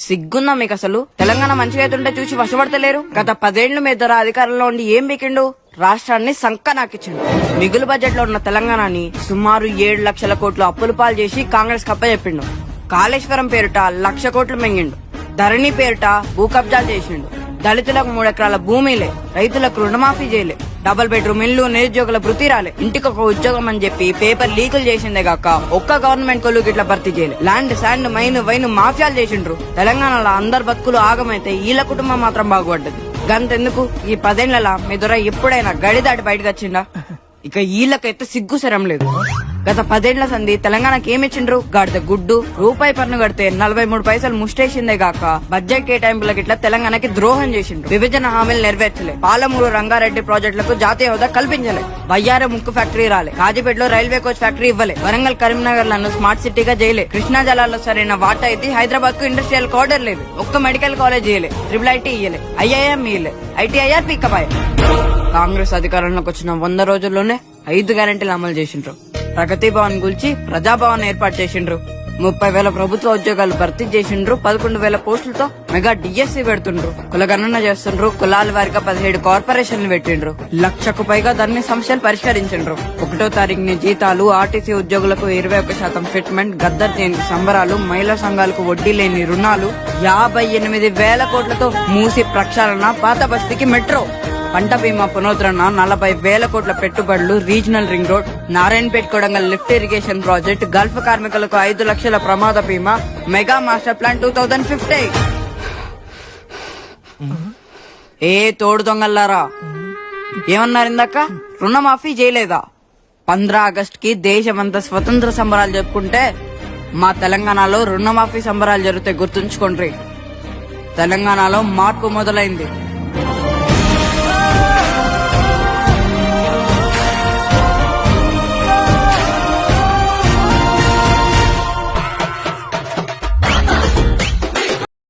సిగ్గుందా మీకు అసలు? తెలంగాణ మంచిగా అవుతుంటే చూసి వశపడతలేరు. గత 10 ఏళ్లు మీ ధర అధికారంలో ఉండి ఏం బీకిండు? రాష్ట్రాన్ని సంక నాకిచ్చిండు. మిగులు బడ్జెట్ లో ఉన్న తెలంగాణని సుమారు 7 లక్షల కోట్లు అప్పులు పాలు చేసి కాంగ్రెస్ కప్ప చెప్పిండు. కాళేశ్వరం పేరుట 1,00,000 కోట్లు మింగిండు. ధరణి పేరుట భూ కబ్జాలు చేసిండు. దళితులకు 3 ఎకరాల భూమిలే, రైతులకు రుణమాఫీ చేయలే, డబుల్ బెడ్రూమ్ ఇల్లు, నిరుద్యోగుల వృత్తి రాలే, ఇంటికొక ఉద్యోగం అని చెప్పి పేపర్ లీకులు చేసిందే గాక ఒక్క గవర్నమెంట్ కొలు గిట్లా భర్తీ చేయలే. ల్యాండ్, శాండ్, మైన్, వైన్ మాఫియాలు చేసిండ్రు. తెలంగాణలో అందరు బతుకులు ఆగమైతే వీళ్ళ కుటుంబం మాత్రం బాగుపడ్డది. గంతెందుకు ఈ 10 ఏళ్లలో మీ దొర ఎప్పుడైనా గడి దాటి బయటకు వచ్చిండా? ఇక వీళ్ళకైతే సిగ్గు శరం లేదు. గత 10 ఏళ్ల సంది తెలంగాణకి ఏమిచ్చిండ్రు? గాడిద గుడ్డు. రూపాయి పన్ను కడితే 43 పైసలు ముష్టేసిందే గాక బడ్జెట్ కేటాయింపులకు ఇట్లా తెలంగాణకి ద్రోహం చేసిండ్రు. విభజన హామీలు నెరవేర్చలే. పాలమూరు రంగారెడ్డి ప్రాజెక్టులకు జాతీయ హోదా కల్పించలే. బయ్యారం ముక్కు ఫ్యాక్టరీ రాలే. కాజీపేటలో రైల్వే కోచ్ ఫ్యాక్టరీ ఇవ్వలే. వరంగల్, కరీంనగర్ లను స్మార్ట్ సిటీగా చేయలే. కృష్ణా జలాల్లో సరైన వాటా అయితే హైదరాబాద్ కు ఇండస్ట్రియల్ కార్డర్ లేదు. ఒక్క మెడికల్ కాలేజ్ ఇయ్యలే. IIIT ఇయ్యలే. IIM ఇయ్యలే. ITIR పీకపాయ. కాంగ్రెస్ అధికారంలోకి వచ్చిన 100 రోజుల్లోనే 5 గ్యారెంటీలు అమలు చేసిండ్రు. ప్రగతి భవన్ గురించి ప్రజాభవన్ ఏర్పాటు చేసిండ్రు. 30,000 ప్రభుత్వ ఉద్యోగాలు భర్తీ చేసిండ్రు. 11,000 పోస్టులతో మెగా డిఎస్సీ పెడుతుండ్రు. కులగణన చేస్తుండ్రు. కులాల వారిగా 17 కార్పొరేషన్లు పెట్టిండ్రు. 1,00,000కు పైగా ధరణి సమస్యలు పరిష్కరించిండ్రు. 1వ తారీఖుని జీతాలు, ఆర్టీసీ ఉద్యోగులకు 21% ఫిట్మెంట్, గద్దర్ జయంతి సంబరాలు, మహిళా సంఘాలకు వడ్డీ లేని రుణాలు, 58,000 కోట్లతో మూసి ప్రక్షాళన, పాత బస్తీకి మెట్రో, పంట బీమా పునరుద్ధరణ, 40,000 కోట్ల పెట్టుబడులు, regional ring road, Narayanpet Kodangal lift irrigation project, Gulf కార్మికులకు 5 లక్షల ప్రమాద బీమా, మెగా మాస్టర్ ప్లాన్ 2050. ఏ తోడు దొంగల్లారా ఏమన్నారు ఇందాక? రుణమాఫీ చేయలేదా? 15 ఆగస్టుకి దేశమంతా స్వతంత్ర సంబరాలు జరుపుకుంటే మా తెలంగాణలో రుణమాఫీ సంబరాలు జరిగితే గుర్తుంచుకోండి. తెలంగాణలో మార్పు మొదలైంది.